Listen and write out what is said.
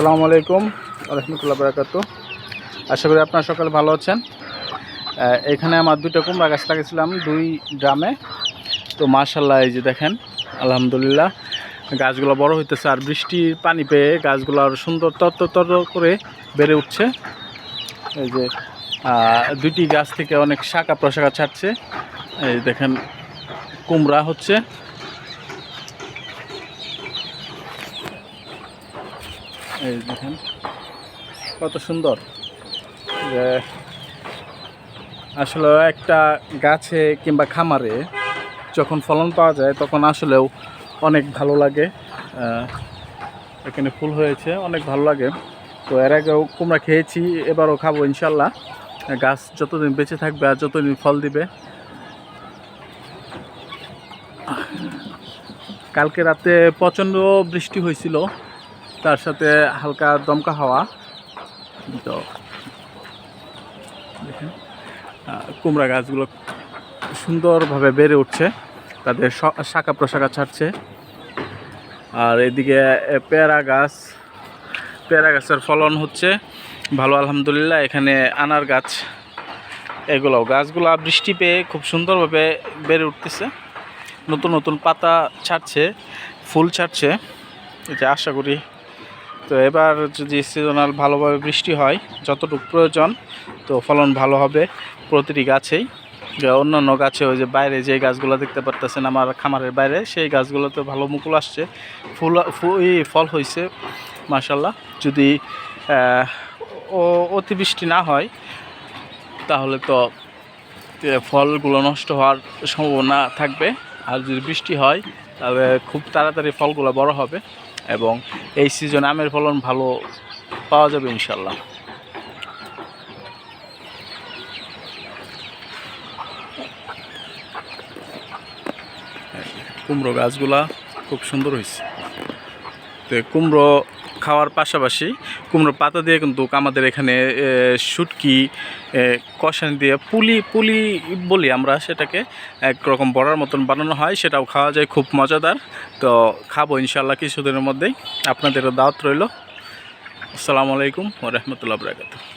আসসালামু আলাইকুম রহমতুল্লাহ বারাকাতু। আশা করি আপনারা সকালে ভালো আছেন। এখানে আমার দুইটা কুমড়া গাছ লাগিয়েছিলাম 2 ড্রামে। তো মাশাআল্লাহ এই যে দেখেন, আলহামদুলিল্লাহ গাছগুলো বড় হইতেছে আর বৃষ্টির পানি পেয়ে গাছগুলো আরও সুন্দর তর করে বেড়ে উঠছে। এই যে দুইটি গাছ থেকে অনেক শাখা প্রশাখা ছাড়ছে। এই দেখেন কুমড়া হচ্ছে। এই দেখেন কত সুন্দর। যে আসলে একটা গাছে কিংবা খামারে যখন ফলন পাওয়া যায় তখন আসলেও অনেক ভালো লাগে। এখানে ফুল হয়েছে, অনেক ভালো লাগে। তো এর আগেও কুমড়া খেয়েছি, এবারও খাবো ইনশাল্লাহ। গাছ যতদিন বেঁচে থাকবে আর যতদিন ফল দিবে। কালকে রাতে প্রচণ্ড বৃষ্টি হয়েছিল, তার সাথে হালকা দমকা হাওয়া। তো দেখেন কুমড়া গাছগুলো সুন্দরভাবে বেড়ে উঠছে, তাদের শাখা প্রশাখা ছাড়ছে। আর এদিকে পেয়ারা গাছের ফলন হচ্ছে ভালো আলহামদুলিল্লাহ। এখানে আনার গাছ, গাছগুলো বৃষ্টি পেয়ে খুব সুন্দরভাবে বেড়ে উঠতেছে, নতুন নতুন পাতা ছাড়ছে, ফুল ছাড়ছে। এটা আশা করি তো এবার যদি সিজনাল ভালোভাবে বৃষ্টি হয়, যতটুকু প্রয়োজন, তো ফলন ভালো হবে প্রতিটি গাছেই। অন্যান্য গাছে ওই যে বাইরে যে গাছগুলো দেখতে পারতেছেন আমার খামারের বাইরে, সেই গাছগুলোতে ভালো মুকুল আসছে, ফল হয়েছে মাশাল্লাহ। যদি অতিবৃষ্টি না হয় তাহলে তো ফলগুলো নষ্ট হওয়ার সম্ভাবনা থাকবে। আর যদি বৃষ্টি হয় তাহলে খুব তাড়াতাড়ি ফলগুলো বড় হবে এবং এই সিজনে আমের ফলন ভালো পাওয়া যাবে ইনশাল্লাহ। কুমড়ো গাছগুলা খুব সুন্দর হয়েছে। তো কুমড়ো খাওয়ার পাশাপাশি কুমড়ো পাতা দিয়ে কিন্তু আমাদের এখানে শুটকি কষানি দিয়ে পুলি বলি আমরা, সেটাকে একরকম বড়ার মতন বানানো হয়, সেটাও খাওয়া যায়, খুব মজাদার। তো খাবো ইনশাল্লাহ কিছুদিনের মধ্যেই। আপনাদেরও দাওয়াত রইল। আসসালামু আলাইকুম ওয়া রাহমাতুল্লাহি ওয়া বারাকাতুহু।